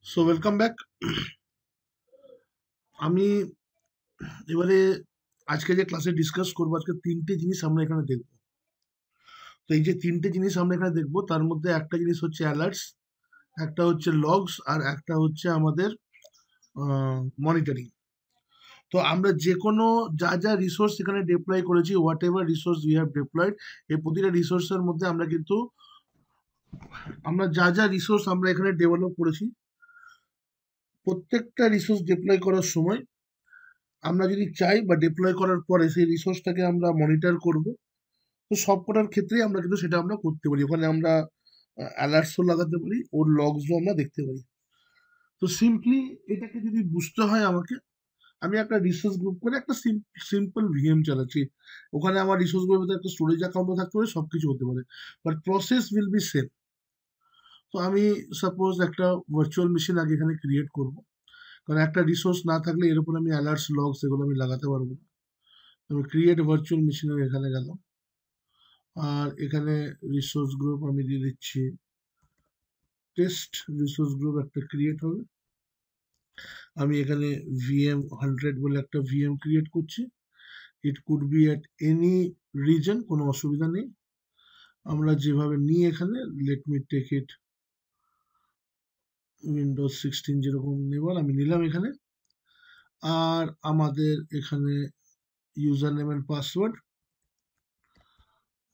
So welcome back. আমি এবারে আজকে যে ক্লাসে ডিসকাস করবো, আজকে তিনটে জিনিস আমরা এখানে দেখবো। তো এই যে তিনটে জিনিস আমরা এখানে দেখবো, তার মধ্যে একটা জিনিস হচ্ছে অ্যালার্টস, একটা হচ্ছে লগস, আর একটা হচ্ছে আমাদের মনিটরিং। তো আমরা যে কোনো যা যা রিসোর্স এখানে ডিপ্লয় করেছি, what ever resource we have diploid, এই প্রতিটা রিসোর্সের মধ্যে আমরা কিন্তু আমরা যা যা রিসোর্স আমরা এখানে ডেভেলপ করেছি, প্রত্যেকটা রিসোর্স ডিপ্লয় করার সময় আমরা যদি চাই বা ডিপ্লয় করার পরে সেই রিসোর্সটাকে আমরা মনিটর করব। তো সবকটার ক্ষেত্রেই আমরা কিন্তু সেটা আমরা করতে পারি। ওখানে আমরা অ্যালার্টসও লাগাতে পারি, ওর লগসও আমরা দেখতে পারি। তো সিম্পলি এটাকে যদি বুঝতে হয় আমাকে, আমি একটা রিসোর্স গ্রুপ করে একটা সিম্পল ভিএম চালাচ্ছি। ওখানে আমার রিসোর্স গ্রুপের ভিতরে একটা স্টোরেজ অ্যাকাউন্টও থাকতে পারে, সবকিছু হতে পারে, but process will be same. তো আমি সাপোজ একটা ভার্চুয়াল মেশিন আগে এখানে ক্রিয়েট করব, কারণ একটা রিসোর্স না থাকলে এর উপর আমি অ্যালার্টস লগস এগুলো আমি লাগাতে পারবো না। আমি ক্রিয়েট ভার্চুয়াল মেশিনের এখানে গেলাম, আর এখানে রিসোর্স গ্রুপ আমি দিয়ে দিচ্ছি টেস্ট রিসোর্স গ্রুপ, একটা ক্রিয়েট হবে। আমি এখানে VM100 বলে একটা ভিএম ক্রিয়েট করছি। It could be at any reason, কোনো অসুবিধা নেই। আমরা যেভাবে নিই এখানে, let me take it Windows 16 যেরকম নেবার আমি নিলাম এখানে। আর আমাদের এখানে ইউজার নেম এন্ড পাসওয়ার্ড,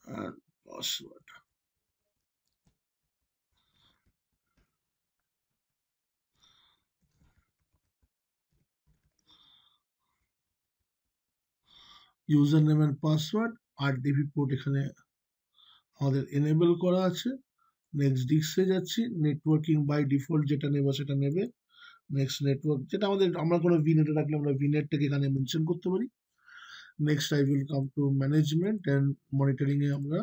আর password user name and password, আর ডিভি পোর্ট এখানে আমাদের এনেবল করা আছে। নেক্সট ডিস্কে যাচ্ছি, নেটওয়ার্কিং বাই ডিফল্ট যেটা নেবে সেটা নেবে। নেক্সট নেটওয়ার্ক, যেটা আমাদের আমরা কোনো ভিনেটে রাখলে আমরা ভিনেটটাকে এখানে মেনশন করতে পারি। Next I will come to management and monitoring এ আমরা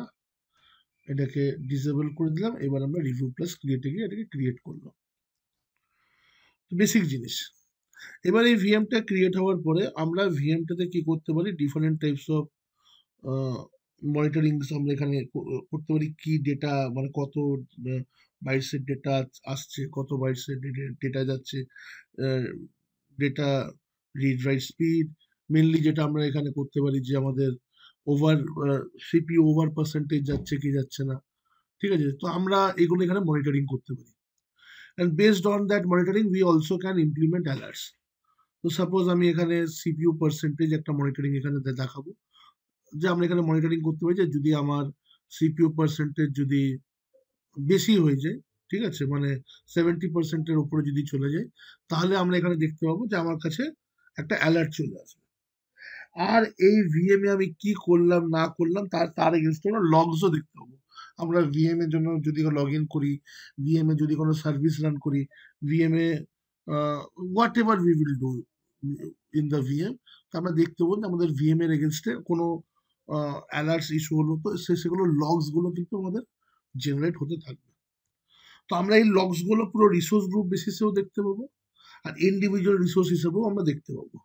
এটাকে ডিসেবল করে দিলাম। এবার আমরা রিভিউ প্লাস ক্রিয়েটে গিয়ে এটাকে ক্রিয়েট করলাম। বেসিক জিনিস। এবার এই ভিএমটা ক্রিয়েট হওয়ার পরে আমরা ভিএমটাতে কি করতে পারি, ডিফারেন্ট টাইপস অফ মনিটরিং আমরা এখানে করতে পারি। কি ডেটা, মানে কত বাইটসের ডেটা আসছে, কত বাইটসের ডেটা যাচ্ছে, data read write speed. Mainly যেটা আমরা এখানে করতে পারি যে আমাদের ওভার সিপিইউ ওভার পার্সেন্টেজ যাচ্ছে কি যাচ্ছে না, ঠিক আছে। তো আমরা এগুলো এখানে মনিটরিং করতে পারি, and based on that monitoring we also can implement alerts. তো সাপোজ আমি এখানে সিপিইউ পার্সেন্টেজ একটা মনিটরিং এখানে দেখাবো, যে আমরা এখানে মনিটরিং করতে পারি যে যদি আমার সিপিইউ পার্সেন্টেজ যদি বেশি হয়ে যায়, ঠিক আছে, মানে 70%-এর উপরে যদি চলে যায়, তাহলে আমরা এখানে দেখতে পাবো যে আমার কাছে একটা অ্যালার্ট চলে আসবে। আর এই ভিএম এ আমি কি করলাম না করলাম তার তার এগেনস্টে আমরা লগসও দেখতে পাবো। আমরা ভিএম এর জন্য যদি লগ ইন করি, ভিএম এ যদি কোনো সার্ভিস রান করি, VM A what ever we will do in the VM, তো আমরা দেখতে পাবো যে আমাদের ভিএম এর এগেনস্টে কোনো অ্যালার্টস ইস্যু হলো, তো সেগুলো লগস গুলো কিন্তু আমাদের জেনারেট হতে থাকবে। তো আমরা এই লগস গুলো পুরো রিসোর্স গ্রুপ বেসিসেও দেখতে পাবো, আর ইন্ডিভিজুয়াল রিসোর্স হিসেবেও আমরা দেখতে পাবো।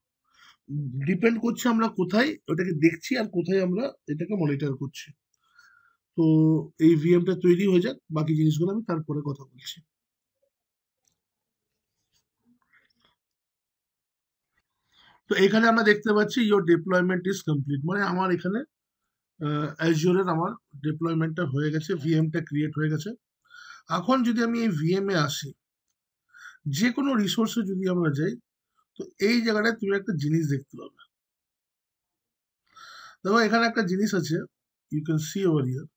ডিপেন্ড করছে আমরা কোথায় ওটাকে দেখছি আর কোথায় আমরা এটাকে মনিটর করছি। তো এই ভিএমটা তৈরি হয়ে যাক, বাকি জিনিসগুলো আমি তারপরে কথা বলছি। তো এখানে আমরা দেখতে পাচ্ছি ইয়োর ডিপ্লয়মেন্ট ইজ কমপ্লিট, মানে আমার এখানে অ্যাজিওরের আমার ডিপ্লয়মেন্টটা হয়ে গেছে, ভিএমটা ক্রিয়েট হয়ে গেছে। এখন যদি আমি এই ভিএম এ আসি, যে কোনো রিসোর্সে যদি আমরা যাই, তো এই জায়গাটায় তুমি একটা জিনিস দেখতে পাবে। দেখো এখানে একটা জিনিস আছে, you can see over here,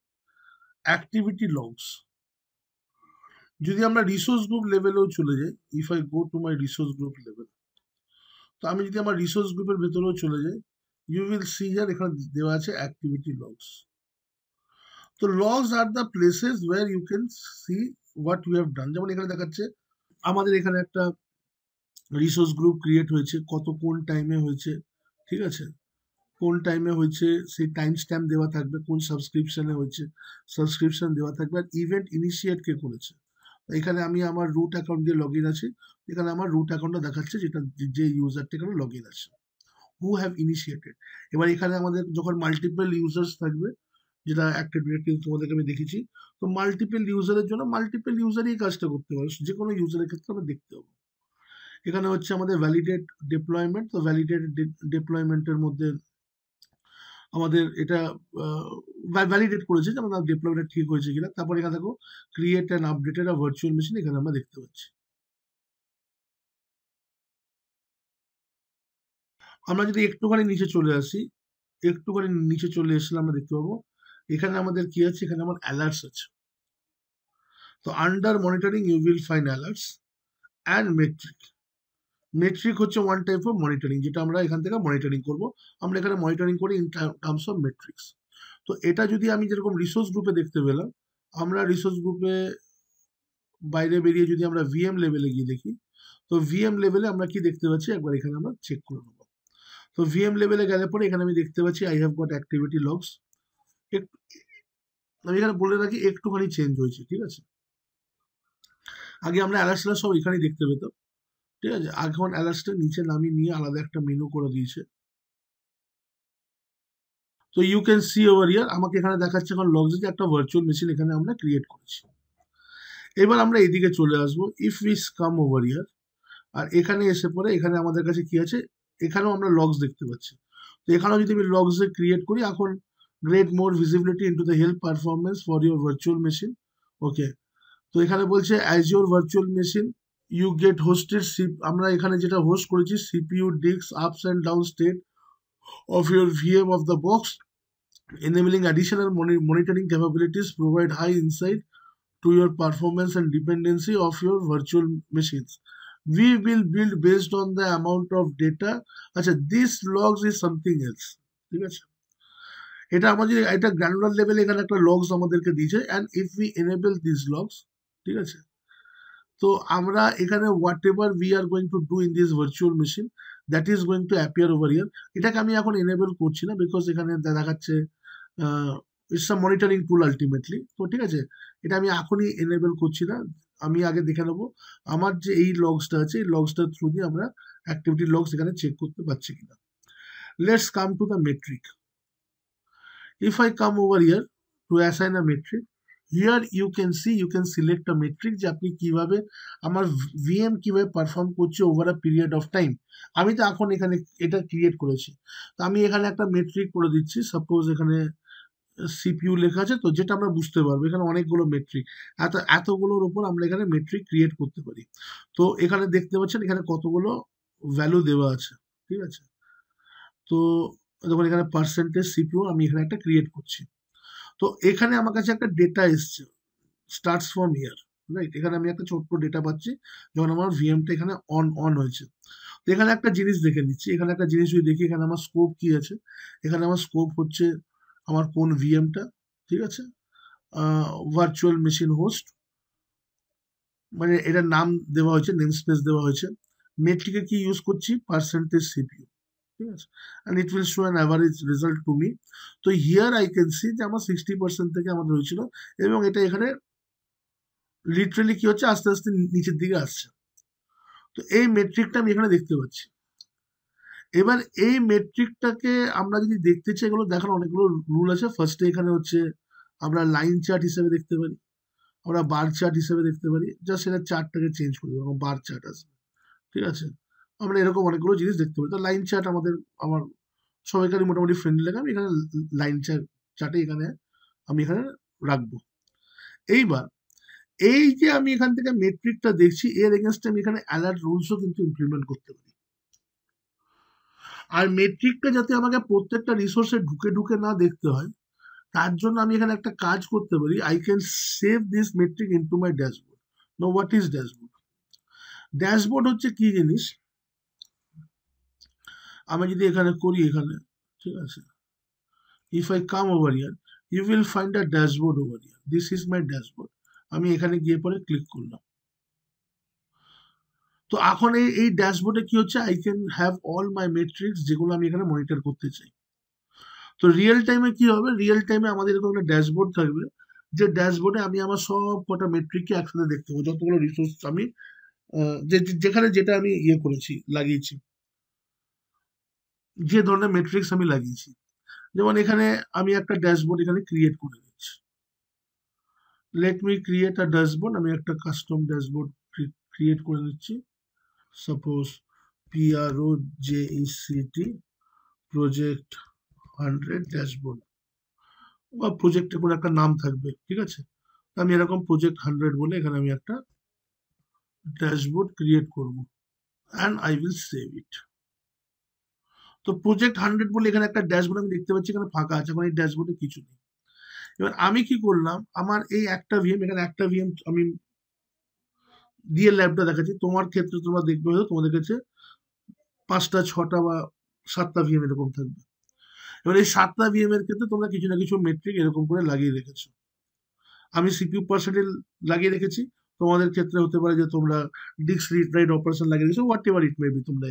activity logs. যদি আমরা রিসোর্স গ্রুপ লেভেলেও চলে যাই, if I go to my resource group level, তো আমি যদি আমার রিসোর্স গ্রুপের ভেতরেও চলে যাই, ইউ উইল সি হিয়ার এখানে দেওয়া আছে অ্যাক্টিভিটি লগস। তো logs are the places where you can see what you have done. যেমন এখানে দেখাচ্ছে আমাদের এখানে একটা রিসোর্স গ্রুপ ক্রিয়েট হয়েছে, কত কোন টাইমে হয়েছে, ঠিক আছে, কোন টাইমে হয়েছে সেই টাইম স্ট্যাম্প দেওয়া থাকবে, কোন সাবস্ক্রিপশনে হয়েছে সাবস্ক্রিপশন দেওয়া থাকবে, আর ইভেন্ট ইনিশিয়েট কে করেছে। এখানে আমি আমার রুট অ্যাকাউন্ট দিয়ে লগ ইন আছি, এখানে আমার রুট অ্যাকাউন্টটা দেখাচ্ছে, যেটা যে ইউজারটা এখানে লগ ইন আছে, হু হ্যাভ ইনিশিয়েটেড। এবার এখানে আমাদের যখন মাল্টিপল ইউজার্স থাকবে, যেটা অ্যাক্টিভ ডিরেক্টরি তোমাদেরকে আমি দেখেছি। তো মাল্টিপল ইউজারের জন্য মাল্টিপল ইউজারই কাজটা করতে পারে, যে কোনো ইউজারের ক্ষেত্রে আমরা দেখতে পাবো। এখানে হচ্ছে আমাদের ভ্যালিডেট ডিপ্লয়মেন্ট। তো ভ্যালিডেট ডিপ্লয়মেন্টের মধ্যে আমাদের এটা ভ্যালিডেট করেছে যে আমাদের ডিপ্লয়মেন্ট ঠিক হয়েছে কিনা। তারপর এখানে দেখো create and updated a virtual machine, এখানে আমরা দেখতে পাচ্ছি। আমরা যদি একটুখানি নিচে চলে আসি, একটুখানি নিচে চলে এসলে আমরা দেখতে পাবো এখানে আমাদের কি আছে, এখানে আমার অ্যালার্টস আছে। তো under monitoring you will find alerts and metric. Metric হচ্ছে ওয়ান টাইপ অফ মনিটরিং, যেটা আমরা এখান থেকে মনিটরিং করব। আমরা এখানে মনিটরিং করি ইন টার্মস অফ মেট্রিক্স। তো এটা যদি আমি যেরকম রিসোর্স গ্রুপে দেখতে পেলাম, আমরা রিসোর্স গ্রুপে বাইরে বেরিয়ে যদি আমরা ভিএম লেভেলে গিয়ে দেখি, তো ভিএম লেভেলে আমরা কি দেখতে পাচ্ছি একবার এখানে আমরা চেক করে নেবো। তো ভিএম লেভেলে গেলে পরে এখানে আমি দেখতে পাচ্ছি I have got activity logs. আমি এখানে বলে রাখি একটুখানি চেঞ্জ হয়েছে, ঠিক আছে। আগে আমরা অ্যালার্টসটা সব এখানেই দেখতে পেতাম, ঠিক আছে। এখন অ্যালার্টসটা নিচে নামিয়ে নিয়ে আলাদা একটা মেনু করে দিয়েছে। তো ইউ ক্যান সি ওভার ইয়ার, আমাকে এখানে দেখাচ্ছে এখন লগস যে একটা ভার্চুয়াল মেশিন এখানে আমরা ক্রিয়েট করেছি। এবার আমরা এদিকে চলে আসবো, ইফ উই কাম ওভার ইয়ার, আর এখানে এসে পরে এখানে আমাদের কাছে কি আছে, এখানেও আমরা লগস দেখতে পাচ্ছি। তো এখানেও যদি আমি লগস ক্রিয়েট করি, এখন great more visibility into the help performance for your virtual machine. Okay, তো এখানে বলছে as your virtual machine you get hosted, আমরা এখানে যেটা হোস্ট করেছি CPU disk ups and down state of your VM of the box, enabling additional monitoring capabilities, provide high insight to your performance and dependency of your virtual machines. We will build based on the amount of data. আচ্ছা, this logs is something else, ঠিক আছে। এটা আমাদের এটা granular লেভেলে এখানে একটা logs আমাদেরকে দিয়েছে, and if we enable this logs, ঠিক আছে। তো আমরা এখানে whatever we are going to do in this virtual machine that is going to appear over here. এটাকে আমি এখন এনেবল করছি না, বিকজ এখানে দেখাচ্ছে it's a monitoring tool ultimately. তো ঠিক আছে, এটা আমি এখনই এনেবল করছি না, আমি আগে দেখে নেবো আমার যে এই লগসটা আছে, এই লগসটার থ্রু দিয়ে আমরা অ্যাক্টিভিটি লগস এখানে চেক করতে পারছি কিনা। Let's come to the metric. If I come over here to assign a metric, here you can see, you can select a metric যে আপনি কিভাবে আমার ভিএম কিভাবে পারফর্ম করছে over a period of time. আমি তো এখন এখানে এটা ক্রিয়েট করেছি, তো আমি এখানে একটা মেট্রিক করে দিচ্ছি। সাপোজ এখানে সিপিইউ লেখা আছে, তো যেটা আমরা বুঝতে পারবো এখানে অনেকগুলো মেট্রিক, এতগুলোর উপর আমরা এখানে মেট্রিক ক্রিয়েট করতে পারি। তো এখানে দেখতে পাচ্ছেন এখানে কতগুলো ভ্যালু দেওয়া আছে, ঠিক আছে। তো দেখুন এখানে পার্সেন্টেজ সিপিইউ আমি এখানে একটা ক্রিয়েট করছি। তো এখানে আমার কাছে একটা ডেটা এসছে, স্টার্টস ফ্রম ইয়ার, রাইট। এখানে আমি একটা ছোট্ট ডেটা পাচ্ছি যখন আমার ভিএমটা এখানে অন হয়েছে। তো এখানে একটা জিনিস দেখে নিচ্ছি, এখানে একটা জিনিস যদি দেখি এখানে আমার স্কোপ কি আছে। এখানে আমার স্কোপ হচ্ছে আমার কোন ভিএমটা, ঠিক আছে, ভার্চুয়াল মেশিন হোস্ট, মানে এটার নাম দেওয়া হয়েছে, নেম স্পেস দেওয়া হয়েছে। মেট্রিকে কি ইউজ করছি, পার্সেন্টেজ সিপিইউ, ঠিক আছে, and it will show an average result to me. তো হিয়ার আই ক্যান সি যে আমার 60% থেকে আমাদের হয়েছিল, এবং এটা এখানে লিটারেলি কি হচ্ছে আস্তে আস্তে নিচের দিকে আসছে। তো এই মেট্রিকটা আমি এখানে দেখতে পাচ্ছি। এবার এই মেট্রিকটাকে আমরা যদি দেখতে চাই, এগুলো দেখার অনেকগুলো রুল আছে। ফার্স্টে এখানে হচ্ছে আমরা লাইন চার্ট হিসেবে দেখতে পারি, আমরা বার চার্ট হিসেবে দেখতে পারি, জাস্ট সেটা চার্টটাকে চেঞ্জ করে দেবো, বার চার্ট আসবে, ঠিক আছে। আমরা এরকম অনেকগুলো জিনিস দেখতে পারি। তো লাইন চার্ট আমার সবাইকারই মোটামুটি ফ্রেন্ডলি লাগে, আমি এখানে লাইন চার্টে এখানে আমি এখানে রাখবো। এইবার এই যে আমি এখান থেকে মেট্রিকটা দেখছি, এর এগেনস্টে আমি এখানে অ্যালার্ট রুলসও কিন্তু ইমপ্লিমেন্ট করতে পারি। আর মেট্রিকটা যাতে আমাকে প্রত্যেকটা রিসোর্সে ঢুকে ঢুকে না দেখতে হয়, তার জন্য আমি এখানে একটা কাজ করতে পারি। I can save this metric into my dashboard. No, what is dashboard? Dashboard হচ্ছে কি জিনিস, আমি যদি এখানে করি, এখানে, ঠিক আছে, if I come over here you will find a dashboard over here, this is my dashboard. আমি এখানে গিয়ে পরে ক্লিক করলাম। তো এখন এই ড্যাশবোর্ডে কি হচ্ছে, I can have all my metrics যেগুলো আমি এখানে মনিটর করতে চাই। তো রিয়েল টাইমে কি হবে, রিয়েল টাইমে আমাদের এরকম একটা ড্যাশবোর্ড থাকবে, যে ড্যাশবোর্ডে আমি আমার সব কটা মেট্রিককে একসাথে দেখতে পাবো, যতগুলো রিসোর্স আমি যেখানে যেটা আমি করেছি, লাগিয়েছি, যে ধরনের মেট্রিক্স আমি লাগিয়েছি। যেমন এখানে আমি একটা ড্যাশবোর্ড এখানে ক্রিয়েট করে দিচ্ছি। Let me create a dashboard, আমি একটা কাস্টম ড্যাশবোর্ড ক্রিয়েট করে নিচ্ছি। সাপোজ PROJECT প্রজেক্ট 100 ড্যাশবোর্ড, বা প্রজেক্টে কোনো একটা নাম থাকবে, ঠিক আছে। আমি এরকম প্রজেক্ট 100 বলে এখানে আমি একটা ড্যাশবোর্ড ক্রিয়েট করব, and I will save it. তো প্রজেক্ট 100 বলে এখানে একটা ড্যাশবোর্ড আমি দেখতে পাচ্ছি এখানে ফাঁকা আছে, কারণ এই ড্যাশবোর্ডে কিছু নেই। এবার আমি কি করলাম, আমার এই একটা ভিএম, এখানে একটা ভিএম আমি দিয়ে ল্যাবটা দেখাচ্ছি। তোমার ক্ষেত্রে তোমরা দেখবে হয়তো তোমাদের কাছে 5টা 6টা বা 7টা ভিএম এরকম থাকবে। এবার এই 7টা ভিএম এর ক্ষেত্রে তোমরা কিছু না কিছু মেট্রিক এরকম করে লাগিয়ে রেখেছো। আমি সিপিইউ পার্সেন্টেজ লাগিয়ে রেখেছি, তোমাদের ক্ষেত্রে হতে পারে যে তোমরা ডিস্ক রিড রাইট অপারেশন লাগিয়ে রেখেছো, what ever it may be, তোমরা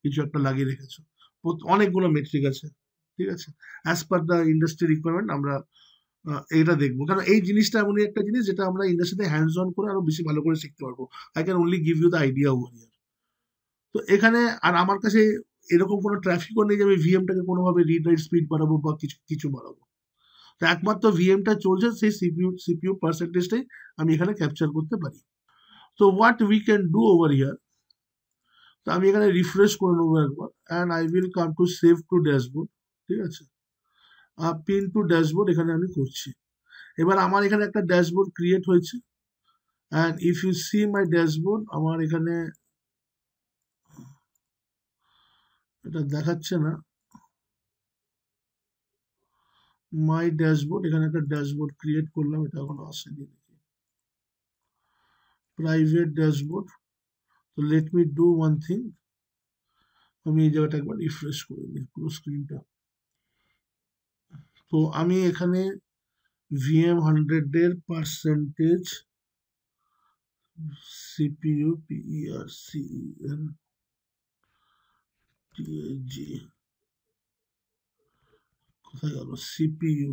কিছু একটা লাগিয়ে রেখেছো। অনেকগুলো মেট্রিক আছে, ঠিক আছে। As per the industry requirement আমরা এটা দেখবো, কারণ এই জিনিসটা এমনই একটা জিনিস যেটা আমরা ইন্ডাস্ট্রিতে হ্যান্ডস অন করে আরো বেশি ভালো করে শিখতে পারবো। I can only give you the idea over here. তো এখানে আর আমার কাছে এরকম কোনো ট্রাফিকও নেই যে আমি ভিএমটাকে কোনোভাবে রিড রাইট স্পিড বাড়াবো বা কিছু কিছু বাড়াবো। তো একমাত্র ভিএমটা চলছে, সেই সিপিইউ পার্সেন্টেজটাই আমি এখানে ক্যাপচার করতে পারি। তো what we can do over here, তো আমি এখানে রিফ্রেশ করে নেবো একবার, and I will come to save to dashboard, ঠিক আছে। পিন টু ড্যাশবোর্ড এখানে আমি করছি। এবার আমার এখানে একটা ড্যাশবোর্ড ক্রিয়েট হয়েছে, and if you see my dashboard, আমার এখানে এটা দেখাচ্ছে না মাই ড্যাশবোর্ড। এখানে একটা ড্যাশবোর্ড ক্রিয়েট করলাম, এটা এখনো আসেনি, প্রাইভেট ড্যাশবোর্ড। তো let me do one thing, আমি এই জায়গাটা একবার রিফ্রেশ করে নিই পুরো স্ক্রিনটা। তো আমি এখানে VM100 এর পার্সেন্টেজ CPU PERCENTAG, কোথায় গেল CPU,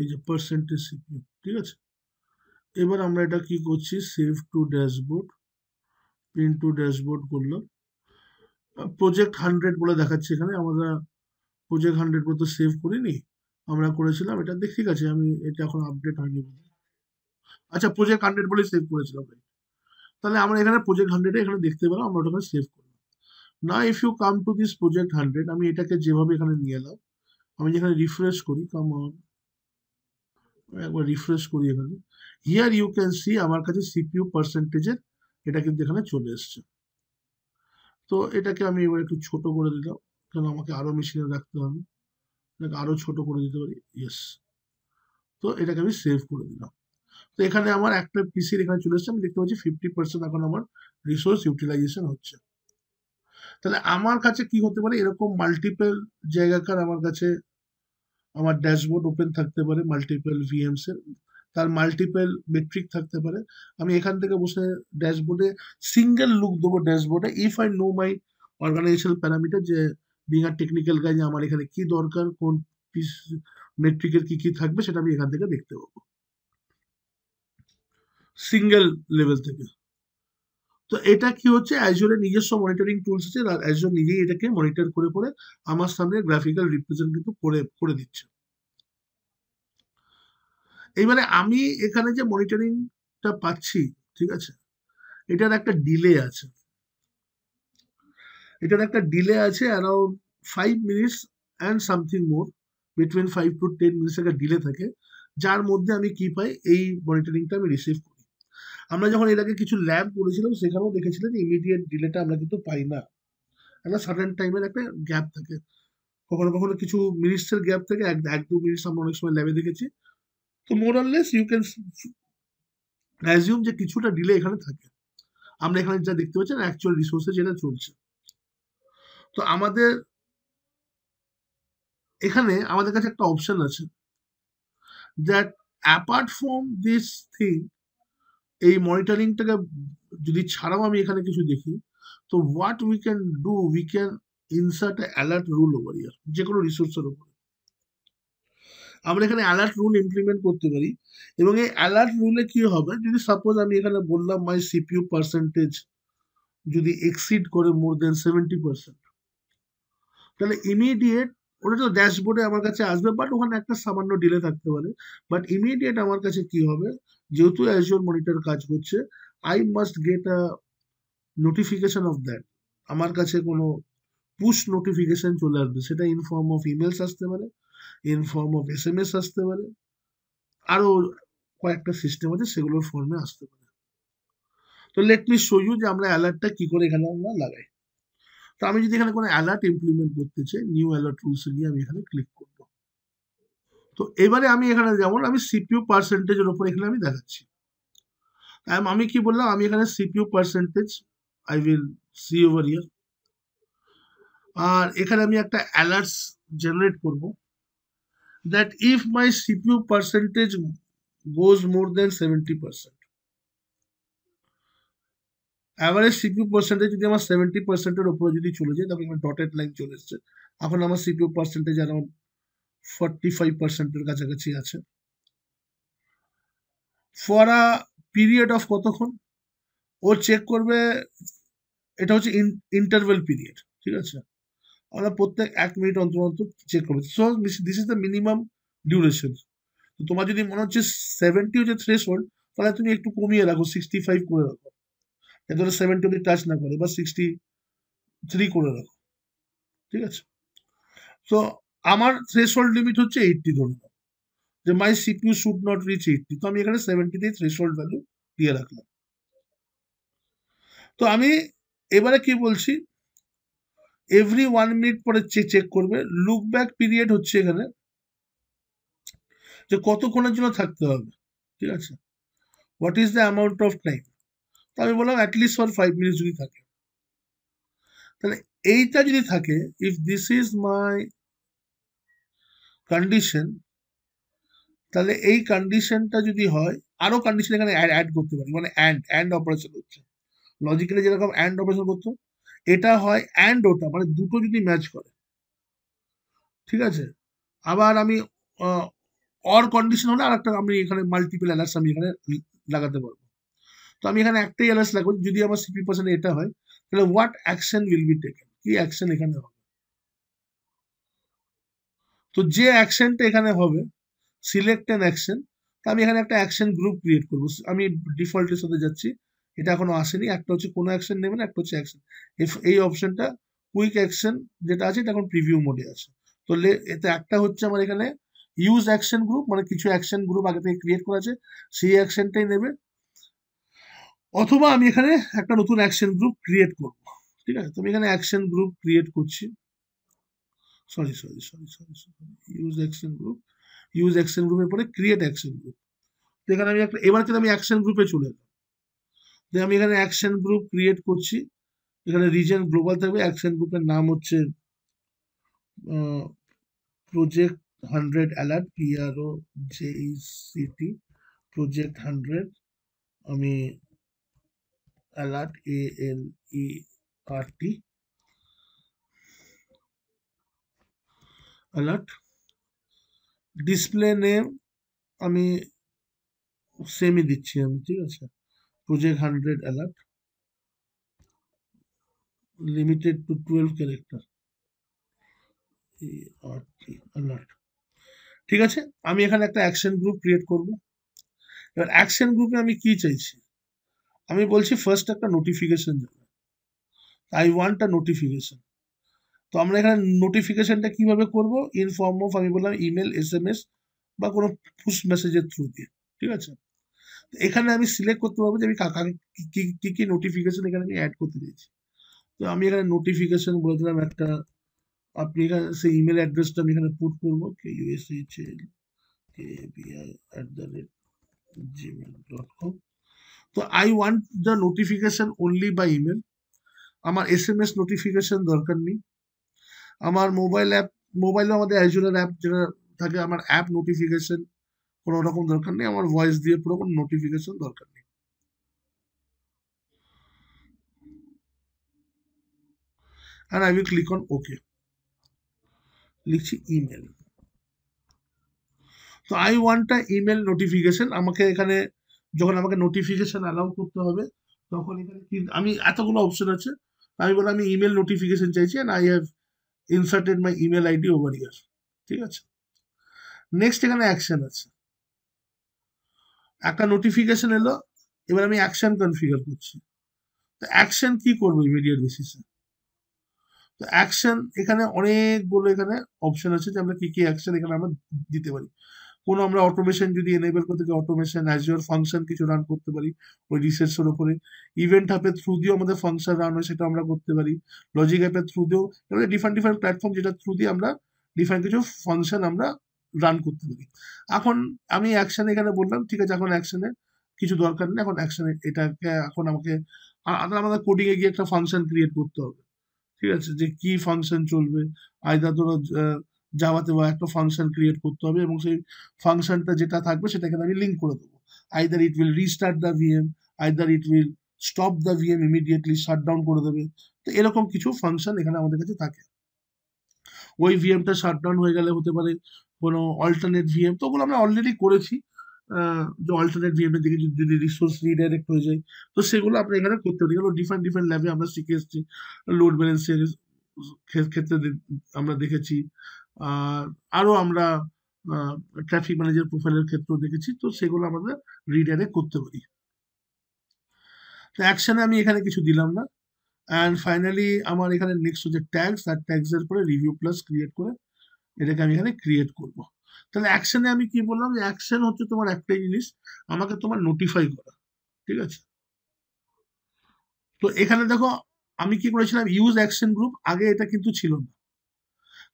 এই যে পার্সেন্টেজ CPU, ঠিক আছে। এবার আমরা এটা কি করছি, save to dashboard, print two dashboard করলাম। প্রজেক্ট 100 বলে দেখাচ্ছে এখানে, আমরা প্রজেক্ট 100 বলে তো সেভ করিনি, আমরা করেছিলাম এটা দেখ, ঠিক আছে। আমি এটা এখন আপডেট হয়নি, আচ্ছা প্রজেক্ট 100 বলে সেভ করেছিলাম, তাহলে আমরা এখানে প্রজেক্ট 100 এখানে দেখতে পেলাম, আমরা ওটাকে সেভ করলাম। না if you come to this project 100, আমি এটাকে যেভাবে এখানে নিয়ে এলাম, আমি যেখানে রিফ্রেশ করি, কাম অন, একবার রিফ্রেশ করি এখানে, হিয়ার ইউ ক্যান সি আমার কাছে সিপিইউ পার্সেন্টেজের এটা কিন্তু এখানে চলে এসছে। তো এটাকে আমি এবার একটু ছোট করে দিলাম, কারণ আমাকে আরো মেশিনে রাখতে হবে, এটাকে আরো ছোট করে দিতে পারি, ইয়েস। তো এটাকে আমি সেভ করে দিলাম। তো এখানে আমার একটা পিসির এখানে চলে এসছে, আমি দেখতে পাচ্ছি 50% এখন আমার রিসোর্স ইউটিলাইজেশন হচ্ছে। তাহলে আমার কাছে কি হতে পারে, এরকম মাল্টিপল জায়গাকার আমার কাছে আমার ড্যাশবোর্ড ওপেন থাকতে পারে, মাল্টিপল ভিএমস এর, তার মাল্টিপল মেট্রিক থাকতে পারে। আমি এখান থেকে বসে ড্যাশবোর্ডে সিঙ্গেল লুক দেবো ড্যাশবোর্ডে, if I know my organizational parameter, যে বিং আর টেকনিক্যাল গাই, যে আমার এখানে কি দরকার, কোন পিস মেট্রিকের কি কি থাকবে, সেটা আমি এখান থেকে দেখতে পাবো সিঙ্গেল লেভেল থেকে। তো এটা কি হচ্ছে, অ্যাজুরের নিজস্ব মনিটরিং টুলস আছে, আর অ্যাজুর নিজেই এটাকে মনিটর করে করে আমার সামনে গ্রাফিক্যাল রিপ্রেজেন্ট কিন্তু করে করে দিচ্ছে। এইবারে আমি এখানে যে মনিটরিংটা পাচ্ছি, ঠিক আছে, এটার একটা ডিলে আছে, around 5 minutes and something more, between 5 to 10 minutes একটা ডিলে থাকে, যার মধ্যে আমি কি পাই, এই মনিটরিংটা আমি রিসিভ করি। আমরা যখন এর আগে কিছু ল্যাব করেছিলাম, সেখানেও দেখেছিলাম যে ইমিডিয়েট ডিলেটা আমরা কিন্তু পাই না, একটা সার্টেন টাইমের একটা গ্যাপ থাকে, কখনো কখনো কিছু মিনিটসের গ্যাপ থাকে, 1-2 মিনিটস আমরা অনেক সময় ল্যাবে দেখেছি। তো more or less you can assume যে কিছুটা ডিলে এখানে থাকে। আমরা এখানে যা দেখতে পাচ্ছি অ্যাকচুয়াল রিসোর্সে যেটা চলছে। তো আমাদের এখানে আমাদের কাছে একটা অপশন আছে, that apart from this thing, এই মনিটরিংটাকে যদি ছাড়াও আমি এখানে কিছু দেখি, তো what we can do, we can insert alert rule over here, যে কোনো রিসোর্সের উপর আমরা এখানে অ্যালার্ট রুল ইমপ্লিমেন্ট করতে পারি। এবং এই অ্যালার্ট রুলে কি হবে, যদি সাপোজ আমি এখানে বললাম মাই সিপিইউ পার্সেন্টেজ যদি এক্সিড করে মোর দেন 70%, তাহলে ইমিডিয়েট ওটা তো ড্যাশবোর্ডে আমার কাছে আসবে, বাট ওখানে একটা সামান্য ডিলে থাকতে পারে। বাট ইমিডিয়েট আমার কাছে কি হবে, যেহেতু অ্যাজুর মনিটর কাজ করছে, I must get a notification off that. আমার কাছে কোনো পুশ নোটিফিকেশন চলে আসবে, সেটা ইন ফর্ম অফ ইমেলস আসতে পারে, ইন ফর্ম অফ এসএমএস আসতে পারে, আরো কয়েকটা সিস্টেম আছে সেগুলোর ফর্মে আসতে পারে। তো লেট মি শো ইউ যে আমরা অ্যালার্টটা কি করে এখানে আমরা লাগাই। তো আমি যদি এখানে কোনো অ্যালার্ট ইমপ্লিমেন্ট করতে চাই, নিউ অ্যালার্ট রুলসে গিয়ে আমি এখানে ক্লিক করবো। তো এবারে আমি এখানে যেমন আমি সিপিইউ পার্সেন্টেজের উপর এখানে আমি দেখাচ্ছি। আমি কি বললাম, আমি এখানে CPU percentage I will see over here. আর এখানে আমি একটা অ্যালার্টস জেনারেট করব, that if my CPU percentage goes more than 70%, average CPU percentage যদি আমার 70%-এর উপরে যদি চলে যায়, তখন আমার ডটেড লাইন চলে এসছে, এখন আমার সিপিইউ পার্সেন্টেজ অ্যারাউন্ড 45%-এর কাছাকাছি আছে। ফর আ পিরিয়ড অফ কতক্ষণ ও চেক করবে, এটা হচ্ছে ইন্টারভেল পিরিয়ড, ঠিক আছে। আমরা প্রত্যেক 1 মিনিট অন্তর অন্তর চেক করবো। So this is the minimum duration. তো তোমার যদি মনে হচ্ছে 70 হচ্ছে থ্রেশ হোল্ড, তাহলে তুমি একটু কমিয়ে রাখো, 65 করে রাখো, যাতে ওরা 70 অব্দি টাচ না করে, বা 63 করে রাখো, ঠিক আছে। তো আমার থ্রেশ হোল্ড লিমিট হচ্ছে 80, ধরে নাও যে মাই সিপিইউ শুড নট রিচ 80, তো আমি এখানে 70 দিয়ে থ্রেশ হোল্ড ভ্যালু দিয়ে রাখলাম। তো আমি এবারে কি বলছি, এভরি 1 মিনিট পরে চেক করবে। লুক ব্যাক পিরিয়ড হচ্ছে এখানে যে কতক্ষণের জন্য থাকতে হবে, ঠিক আছে। What is the amount of time, তো আমি বললাম অ্যাটলিস্ট ফর 5 মিনিট যদি থাকে। তাহলে এইটা যদি থাকে, if this is my condition, তাহলে এই কন্ডিশনটা যদি হয়, আরো কন্ডিশন এখানে অ্যাড করতে পারি, মানে অ্যান্ড অপারেশন হচ্ছে লজিক্যালি যেরকম অ্যান্ড অপারেশন করতো, এটা হয় অ্যান্ড ওটা, মানে দুটো যদি ম্যাচ করে, ঠিক আছে। আবার আমি অর কন্ডিশন হলে আর একটা আমি এখানে মাল্টিপল অ্যালার্টস আমি এখানে লাগাতে পারবো। তো আমি এখানে একটাই অ্যালার্টস লাগাবো, যদি আমার সিপি পার্সেন্ট এটা হয়, তাহলে what action will be taken, কি অ্যাকশন এখানে হবে। তো যে অ্যাকশনটা এখানে হবে, সিলেক্ট অ্যান অ্যাকশন, আমি এখানে একটা অ্যাকশন গ্রুপ ক্রিয়েট করবো। আমি ডিফল্টের সাথে যাচ্ছি, এটা এখনো আসেনি। একটা হচ্ছে কোনো অ্যাকশন নেবেন, একটা হচ্ছে অ্যাকশন। এই অপশনটা কুইক অ্যাকশন যেটা আছে, এটা এখন প্রিভিউ মোডে আছে। তো এতে একটা হচ্ছে আমার এখানে ইউজ অ্যাকশন গ্রুপ, মানে কিছু অ্যাকশন গ্রুপ আগে থেকে ক্রিয়েট করা আছে, সেই অ্যাকশনটাই নেবে। অথবা আমি এখানে একটা নতুন অ্যাকশন গ্রুপ ক্রিয়েট করবো, ঠিক আছে। তো আমি এখানে অ্যাকশন গ্রুপ ক্রিয়েট করছি। Sorry, use action group, use action গ্রুপের পরে ক্রিয়েট অ্যাকশন গ্রুপ। তো এখানে আমি একটা, এবার কিন্তু আমি অ্যাকশন গ্রুপে চলে এলাম। তো আমি এখানে অ্যাকশন গ্রুপ ক্রিয়েট করছি, এখানে রিজন গ্লোবাল থাকবে, অ্যাকশন গ্রুপের নাম হচ্ছে প্রজেক্ট 100 অ্যালার্ট, PROJECT, প্রজেক্ট 100। আমি alert, ALERT, alert. Display name আমি সেমই দিচ্ছি আমি, ঠিক আছে, project 100 alert, limited to 12 character, alert, ঠিক আছে। আমি এখানে একটা অ্যাকশন গ্রুপ ক্রিয়েট করব। এবার অ্যাকশন গ্রুপে আমি কি চাইছি, আমি বলছি ফার্স্ট একটা নোটিফিকেশন যাবে, আই ওয়ান্ট আ নোটিফিকেশন। তো আমরা এখানে নোটিফিকেশনটা কিভাবে করব, ইন ফর্ম অফ, আমি বললাম ইমেল, এসএমএস বা কোনো পুশ মেসেজের থ্রু দিয়ে, ঠিক আছে। এখানে আমি সিলেক্ট করতে পারবো যে আমি কি কি নোটিফিকেশন এখানে আমি অ্যাড করতে চাইছি। তো আমি এখানে নোটিফিকেশন বলে দিলাম একটা, আপনি এখানে সেই ইমেল অ্যাড্রেসটা আমি এখানে পুট করবো, KUSHLKBI@gmail.com। তো I want the notification only by email, আমার এসএমএস নোটিফিকেশন দরকার নেই। আমার মোবাইলেও আমাদের অ্যাজুরের অ্যাপ যেটা থাকে, আমার অ্যাপ নোটিফিকেশন কোনো রকম দরকার নেই, আমার ভয়েস দিয়ে পুরো কোনো নোটিফিকেশন দরকার নেই। আর I will click on okay, লিখছি ইমেল। তো I want a email notification, আমাকে এখানে যখন আমাকে নোটিফিকেশন অ্যালাউ করতে হবে, তখন এখানে কি আমি এতগুলো অপশন আছে, আমি বললাম আমি ইমেল নোটিফিকেশন চাইছি, and I have inserted my email ID over here. ঠিক আছে, নেক্সট এখানে অ্যাকশন আছে, একটা নোটিফিকেশন এলো, এবার আমি অ্যাকশন কনফিগার করছি। তো অ্যাকশন কি করবো ইমিডিয়েট বেসিসে? তো অ্যাকশন এখানে অনেকগুলো এখানে অপশন আছে যে আমরা কি কি অ্যাকশন এখানে আমরা দিতে পারি। কোনো আমরা অটোমেশন যদি এনেবল করতে চাই, অটোমেশন অ্যাজিওর ফাংশন কিছু রান করতে পারি ওই রিসোর্সের উপরে। ইভেন্ট হাবের থ্রু দিয়েও আমাদের ফাংশন রান হয়, সেটা আমরা করতে পারি। লজিক অ্যাপের থ্রু দিয়েও, এবারে ডিফারেন্ট ডিফারেন্ট প্ল্যাটফর্ম যেটা থ্রু দিয়ে আমরা ডিফারেন্ট কিছু ফাংশন আমরা রান করতে পারি। এখন আমি অ্যাকশন এখানে বললাম, ঠিক আছে, এখন অ্যাকশনে কিছু দরকার নেই, এখন অ্যাকশনে এটাকে এখন আমাকে আমাদের কোডিং এ গিয়ে একটা ফাংশন ক্রিয়েট করতে হবে। ঠিক আছে, যে কি ফাংশন চলবে, আইদার ধরো জাভাতে বা একটা ফাংশন ক্রিয়েট করতে হবে, এবং সেই ফাংশনটা যেটা থাকবে সেটাকে আমি লিঙ্ক করে দেবো। Either it will restart the VM, either it will stop the VM immediately, shut down করে দেবে। তো এরকম কিছু ফাংশন এখানে আমাদের কাছে থাকে। ওই ভিএমটা শাট ডাউন হয়ে গেলে হতে পারে কোনো অল্টারনেট ভিএম, তো ওগুলো আমরা অলরেডি করেছি। যে অল্টারনেট ভিএম এর দিকে যদি রিসোর্স রিডাইরেক্ট হয়ে যায়, তো সেগুলো আমরা এখানে করতে পারি। এগুলো ডিফারেন্ট ডিফারেন্ট ল্যাবে আমরা শিখে এসেছি। লোড ব্যালেন্সের ক্ষেত্রে আমরা দেখেছি, আর আরো আমরা ট্রাফিক ম্যানেজার প্রোফাইলের ক্ষেত্রেও দেখেছি। তো সেগুলো আমাদের রিডাইরেক্ট করতে পারি। তো অ্যাকশনে আমি এখানে কিছু দিলাম না। অ্যান্ড ফাইনালি আমার এখানে নেক্সট হচ্ছে ট্যাগস, আর ট্যাগস এর পরে রিভিউ প্লাস ক্রিয়েট করে এটাকে আমি এখানে ক্রিয়েট করব। তাহলে অ্যাকশনে আমি কি বললাম, যে অ্যাকশন হচ্ছে তোমার একটাই জিনিস, আমাকে তোমার নোটিফাই করা। ঠিক আছে, তো এখানে দেখো আমি কি করেছিলাম, ইউজ অ্যাকশন গ্রুপ, আগে এটা কিন্তু ছিল না।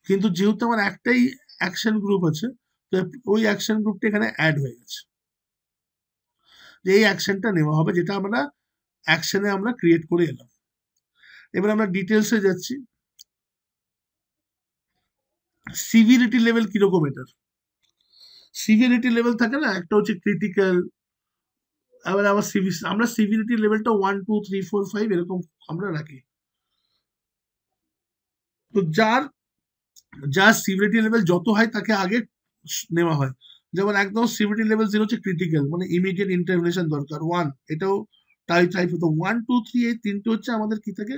কিন্তু যেহেতু আমার একটাই অ্যাকশন গ্রুপ আছে, তো ওই অ্যাকশন গ্রুপটা এখানে অ্যাড হয়ে গেছে, যে এই অ্যাকশনটা নেওয়া হবে, যেটা আমরা অ্যাকশনে আমরা ক্রিয়েট করে এলাম। এবার আমরা ডিটেলসে যাচ্ছি। সিভিরিটি লেভেল কিরকম এটার? সিভিরিটি লেভেল থাকে না, একটা হচ্ছে ক্রিটিক্যাল, আবার আবার আমরা সিভিরিটি লেভেলটা 1 2 3 4 5 এরকম আমরা রাখি। তো যার যার সিভিরিটি লেভেল যত হয় তাকে আগে নেওয়া হয়। যেমন একদম সিভিরিটি লেভেল 0 হচ্ছে ক্রিটিক্যাল, মানে ইমিডিয়েট ইন্টারভেনশন দরকার, 1, এটাও টাইপ হতো 1 2 3, এই তিনটে হচ্ছে আমাদের কি থাকে,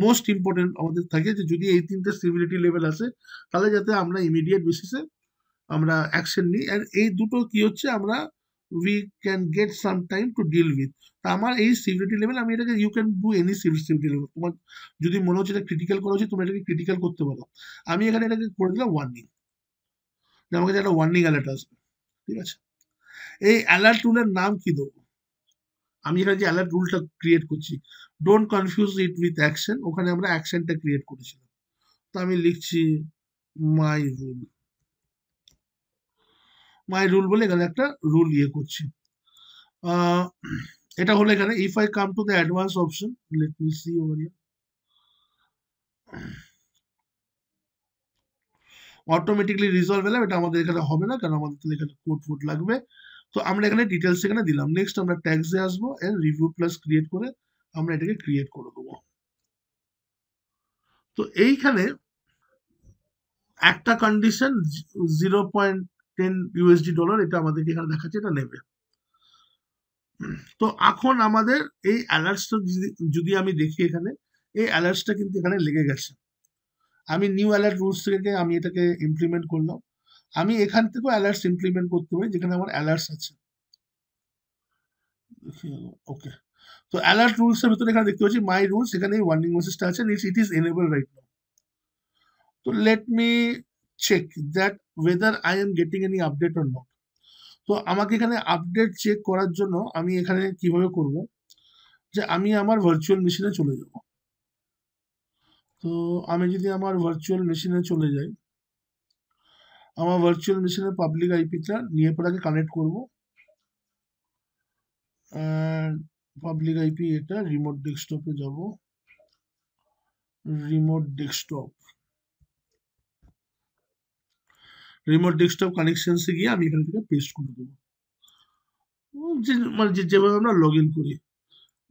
মোস্ট ইম্পর্টেন্ট আমাদের থাকে, যে যদি এই তিনটে সিভিরিটি লেভেল আসে তাহলে যাতে আমরা ইমিডিয়েট বেসিসে আমরা অ্যাকশন নিই। আর এই দুটো কি হচ্ছে, আমরা we can get some time to deal with. তা আমার এই সিভিরিটি লেভেল, আমি এটাকে you can do any severity level, তোমার যদি মনে হচ্ছে এটা ক্রিটিক্যাল করা উচিত, তোমরা এটাকে ক্রিটিক্যাল করতে পারো। আমি এখানে এটাকে করে দিলাম ওয়ার্নিং, যে আমাকে যে একটা ওয়ার্নিং অ্যালার্ট আসবে। ঠিক আছে, এই অ্যালার্ট রুলের নাম কি দেবো? আমি এখানে যে অ্যালার্ট রুলটা ক্রিয়েট করছি, don't confuse it with action, ওখানে আমরা অ্যাকশনটা ক্রিয়েট করেছিলাম। তো আমি লিখছি মাই রুল, মাই রুল বলে এখানে একটা রুল ইয়ে করছি। আহ, এটা হলো এখানে, if I come to the advance option, let me see over here, automatically resolve alarm, এটা আমাদের এখানে হবে না, কারণ আমাদের তো এখানে কোড ফুড লাগবে। তো আমরা এখানে ডিটেলস এখানে দিলাম। নেক্সট আমরা ট্যাগসে আসবো, এন্ড রিভিউ প্লাস ক্রিয়েট করে আমরা এটাকে ক্রিয়েট করে দেবো। তো এইখানে একটা কন্ডিশন, 0.10 USD, এটা আমাদেরকে এখানে দেখাচ্ছে, এটা নেবে। তো এখন আমাদের এই অ্যালার্টসটা যদি আমি দেখি এখানে, এই অ্যালার্টসটা কিন্তু এখানে লেগে গেছে। আমি নিউ অ্যালার্ট রুলস থেকে আমি এটাকে ইমপ্লিমেন্ট করলাম। আমি এখান থেকেও অ্যালার্টস ইমপ্লিমেন্ট করতে পারি, যেখানে আমার অ্যালার্টস আছে। ওকে, তো অ্যালার্ট রুলস এর ভিতরে এখানে দেখতে পাচ্ছি মাই রুলস, এখানে ওয়ার্নিং মেসেজটা আছে, it is enable right now. তো let me check that whether I am getting any update or not. তো আমাকে এখানে আপডেট চেক করার জন্য আমি এখানে কিভাবে করব, যে আমি আমার ভার্চুয়াল মেশিনে চলে যাব। তো আমি যদি আমার ভার্চুয়াল মেশিনে চলে যাই, আমার ভার্চুয়াল মেশিনের পাবলিক আইপিটা নিয়ে পরে আগে কানেক্ট করব। পাবলিক আইপি এটা, রিমোট ডেস্কটপে যাব, রিমোট ডেস্কটপ, রিমোট ডেস্কটপ কানেকশনসে গিয়ে আমি এখান থেকে পেস্ট করে দেবো। মানে যেভাবে আমরা লগ ইন করি,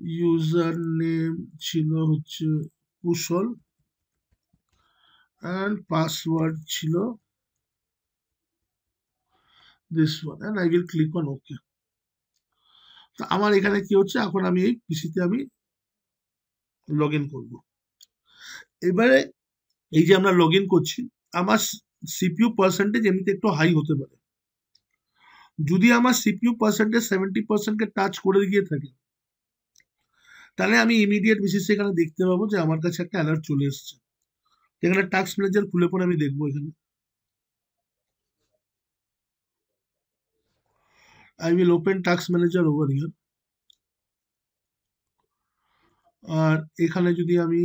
ইউজার নেম ছিল হচ্ছে কুশল, অ্যান্ড পাসওয়ার্ড ছিল this one, and I will click on ওকে। তো আমার এখানে কি হচ্ছে, এখন আমি এই পিসিতে আমি লগ ইন করবো। এবারে এই যে আমরা লগ ইন করছি, আমার সিপিইউ পার্সেন্টেজ এমনিতে একটু হাই হতে পারে। যদি আমার সিপিইউ পার্সেন্টেজ 70%-কে টাচ করে গিয়ে থাকে, তাহলে আমি ইমিডিয়েট বেসিসে এখানে দেখতে পাবো যে আমার কাছে একটা অ্যালার্ট চলে এসেছে। এখানে টাস্ক ম্যানেজার খুলে পরে আমি দেখবো এখানে। I will open task manager over here. আর এখানে যদি আমি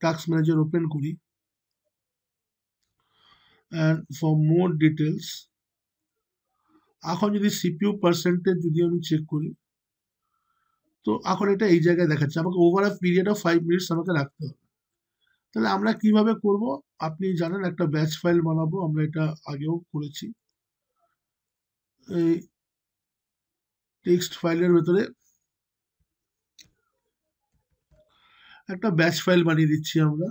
টাস্ক ম্যানেজার ওপেন করি, অ্যান্ড ফর মোর ডিটেলস, এখন যদি সিপিইউ পার্সেন্টেজ যদি আমি চেক করি, তো এখন এটা এই জায়গায় দেখাচ্ছে আমাকে over a period of 5 minutes আমাকে রাখতে হবে। তাহলে আমরা কিভাবে করব? আপনি জানেন একটা ব্যাচ ফাইল বানাবো, আমরা এটা আগেও করেছি। এই টেক্সট ফাইলের ভেতরে একটা ব্যাচ ফাইল বানিয়ে দিচ্ছি আমরা,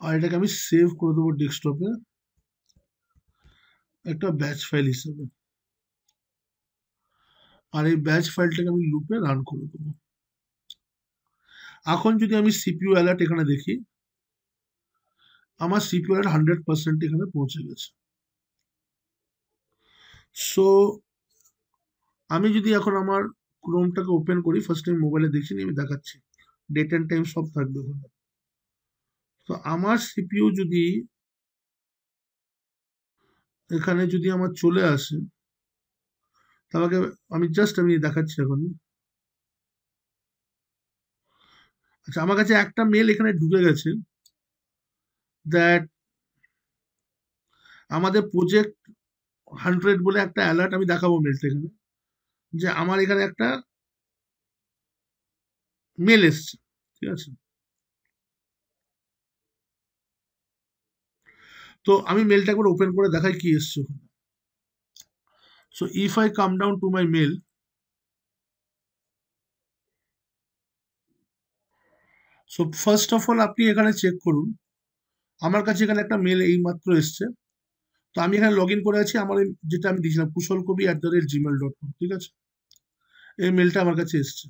আর এটাকে আমি সেভ করে দেবো ডেস্কটপে একটা ব্যাচ ফাইল হিসেবে। আর এই ব্যাচ ফাইলটাকে আমি লুপে রান করে দেবো। এখন যদি আমি সিপিইউ অ্যালার্ট এখানে দেখি, আমার সিপিইউ অ্যালার্ট 100% এখানে পৌঁছে গেছে। সো আমি যদি এখন আমার ক্রোমটাকে ওপেন করি, ফার্স্ট টাইম মোবাইলে দেখছি আমি দেখাচ্ছি, ডেট অ্যান্ড টাইম সব থাকবে ওখানে। তো আমার সিপিইউ যদি এখানে যদি আমার চলে আসে, তাহলে আমি জাস্ট আমি দেখাচ্ছি এখনই। আচ্ছা, আমার কাছে একটা মেল এখানে ঢুকে গেছে, দ্যাট আমাদের প্রজেক্ট 100 বলে একটা অ্যালার্ট আমি দেখাবো মেলটা এখানে, যে আমার এখানে একটা মেল এসছে। ঠিক আছে, তো আমি মেলটা একবার ওপেন করে দেখাই কি এসছে ওখানে। So if I come down to my mail, so first of all আপনি এখানে চেক করুন, আমার কাছে এখানে একটা মেল এইমাত্র এসছে। তো আমি এখানে লগ ইন করে আছি, আমার যেটা আমি দিয়েছিলাম kusalkobi@gmail.com, ঠিক আছে, এই মেলটা আমার কাছে এসছে।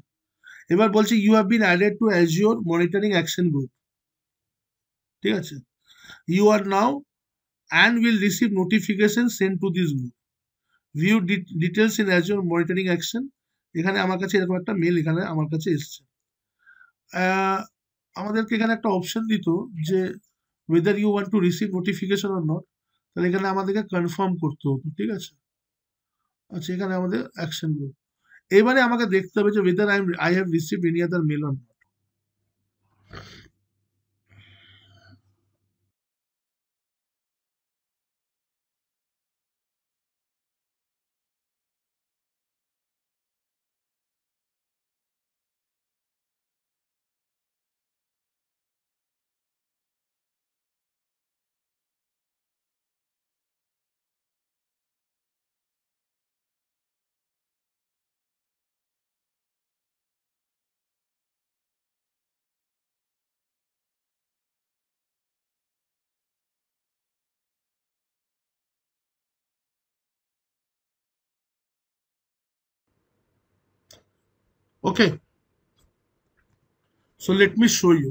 এবার বলছে you have been added to Azure monitoring action group. ঠিক আছে, you are now and will receive notification send to this group, view details in Azure monitoring action. এখানে আমার কাছে এরকম একটা মেল এখানে আমার কাছে এসছে। আমাদেরকে এখানে একটা অপশন দিত যে whether you want to receive notification or not, তাহলে এখানে আমাদেরকে কনফার্ম করতে হতো। ঠিক আছে, আচ্ছা, এখানে আমাদের অ্যাকশন গ্রুপ। এবারে আমাকে দেখতে হবে যে whether I have received any other mail or not. Okay, so let me show you.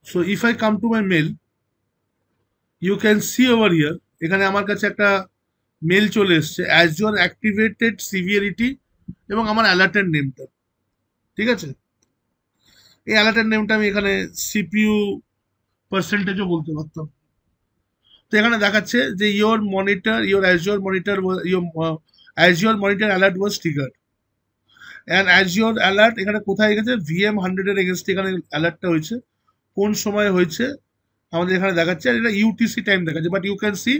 So if I come to my mail, you can see over here, এখানে আমার কাছে একটা মেল চলে এসছে অ্যাজিওর অ্যাক্টিভেটেড সিভিয়ারিটি এবং আমার অ্যালার্টের নেমটা। ঠিক আছে, এই অ্যালার্টের নেমটা আমি এখানে সিপিইউ পার্সেন্টেজও বলতে পারতাম। তো এখানে দেখাচ্ছে যে your Azure monitor Azure monitor alert was triggered, and Azure alert এখানে কোথায় গেছে, VM100 এর এগেনস্টে এখানে অ্যালার্টটা হয়েছে। কোন সময় হয়েছে আমাদের এখানে দেখাচ্ছে, আর এটা ইউটিসি টাইম দেখাচ্ছে, বাট ইউ ক্যান সি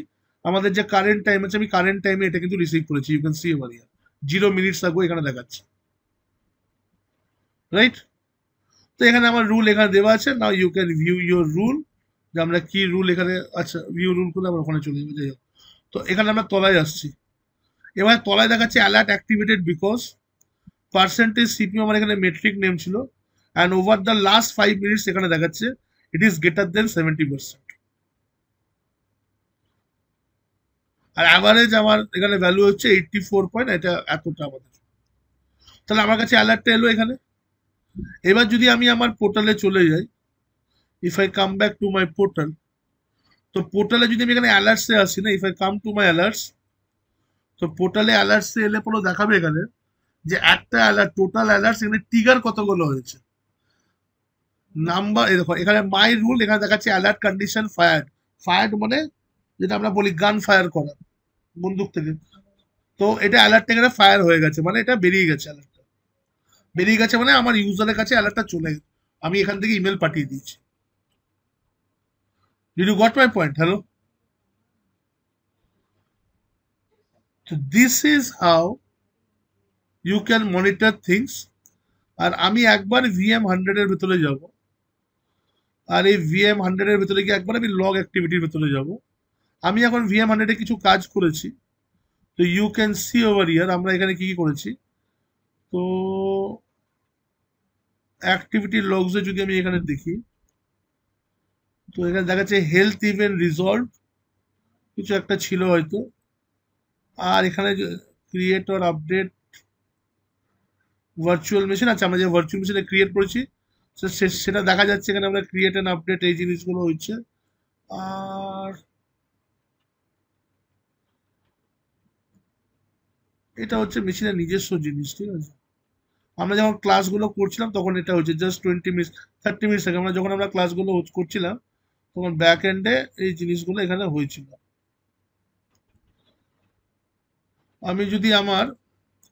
আমাদের যে কারেন্ট টাইম আছে, আমি কারেন্ট টাইমে এটা কিন্তু রিসিভ করেছি। You can see over here 0 minutes ago এখানে দেখাচ্ছে, রাইট। তো এখানে আমার রুল এখানে দেওয়া আছে, now you can view your rule, যে আমরা কি রুল এখানে, আচ্ছা ভিউ রুল করলে আমরা ওখানে চলে যাবো, যাই হোক। তো এখানে আমরা তলায় আসছি, এবার তলায় দেখাচ্ছে alert activated because percentage CPU আমার এখানে মেট্রিক নেম ছিল, and over the last 5 minutes এখানে দেখাচ্ছে ইট ইজ গ্রেটার দেন 70%। আর অ্যাভারেজ আমার এখানে ভ্যালু হচ্ছে 84 পয়েন্ট, এটা এতটা আমাদের। তাহলে আমার কাছে অ্যালার্টটা এলো এখানে, এবার যদি আমি আমার পোর্টালে চলে যাই, if I come back to my portal, তো পোর্টালে যদি আমি এখানে অ্যালার্টসে আসি না, if I come to my alerts, তো পোর্টালে অ্যালার্টসে এলে পরে দেখাবে এখানে যে একটা অ্যালার্ট, টোটাল অ্যালার্টস এখানে ট্রিগার কতগুলো হয়েছে নাম্বার। এই দেখো এখানে মাই রুল, এখানে দেখাচ্ছে অ্যালার্ট কন্ডিশন ফায়ার। ফায়ার মানে যেটা আমরা বলি গান ফায়ার করা বন্দুক থেকে। তো এটা অ্যালার্টটা এখানে ফায়ার হয়ে গেছে, মানে এটা বেরিয়ে গেছে, অ্যালার্টটা বেরিয়ে গেছে, মানে আমার ইউজারের কাছে অ্যালার্টটা চলে গেছে, আমি এখান থেকে ইমেল পাঠিয়ে দিয়েছি। Did you got my point? Hello? তো this is how you can monitor things. আর আমি একবার VM100 এর ভেতরে যাব, আর এই VM100 এর ভেতরে গিয়ে একবার আমি লগ অ্যাক্টিভিটির ভেতরে যাব। আমি এখন VM100 এ কিছু কাজ করেছি, তো ইউ ক্যান সি ওভার ইয়ার আমরা এখানে কি কি করেছি। তো অ্যাক্টিভিটি লগসে যদি আমি এখানে দেখি, তো এখানে দেখা যাচ্ছে হেলথ ইভেন্ট রিজলভ কিছু একটা ছিল হয়তো। আর এখানে ক্রিয়েটর আপডেট ভার্চুয়াল মেশিন, আচ্ছা আমরা যে ভার্চুয়াল মেশিনে ক্রিয়েট করেছি সেটা দেখা যাচ্ছে এখানে, আমরা ক্রিয়েট অ্যান্ড আপডেট এই জিনিসগুলো হচ্ছে। আর এটা হচ্ছে মেশিনের নিজস্ব জিনিস, ঠিক আছে। আমরা যখন ক্লাসগুলো করছিলাম তখন এটা হচ্ছে জাস্ট 20 মিনিট 30 মিনিট আগে, আমরা যখন আমরা ক্লাসগুলো করছিলাম তখন ব্যাক এন্ডে এই জিনিসগুলো এখানে হয়েছিল। আমি যদি আমার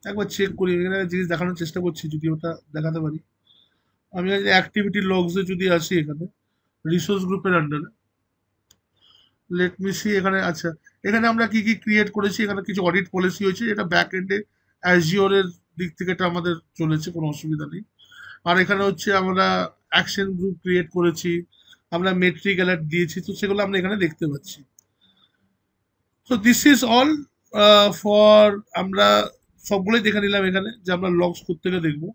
একবার চেক করি, এখানে একটা জিনিস দেখানোর চেষ্টা করছি যদি ওটা দেখাতে পারি। আমি অ্যাক্টিভিটি লগসে যদি আসি এখানে রিসোর্স গ্রুপের আন্ডারে, লেট মি সি এখানে, আচ্ছা এখানে আমরা কি কি ক্রিয়েট করেছি, এখানে কিছু অডিট পলিসি হয়েছে, এটা ব্যাক এন্ডে অ্যাজিওরের দিক থেকে এটা আমাদের চলেছে, কোনো অসুবিধা নেই। আর এখানে হচ্ছে আমরা অ্যাকশন গ্রুপ ক্রিয়েট করেছি, আমরা মেট্রিক অ্যালার্ট দিয়েছি, তো সেগুলো আমরা এখানে দেখতে পাচ্ছি। তো দিস ইজ অল ফর, আমরা সবগুলোই দেখে নিলাম এখানে যে আমরা লগস করতে গিয়ে দেখবো।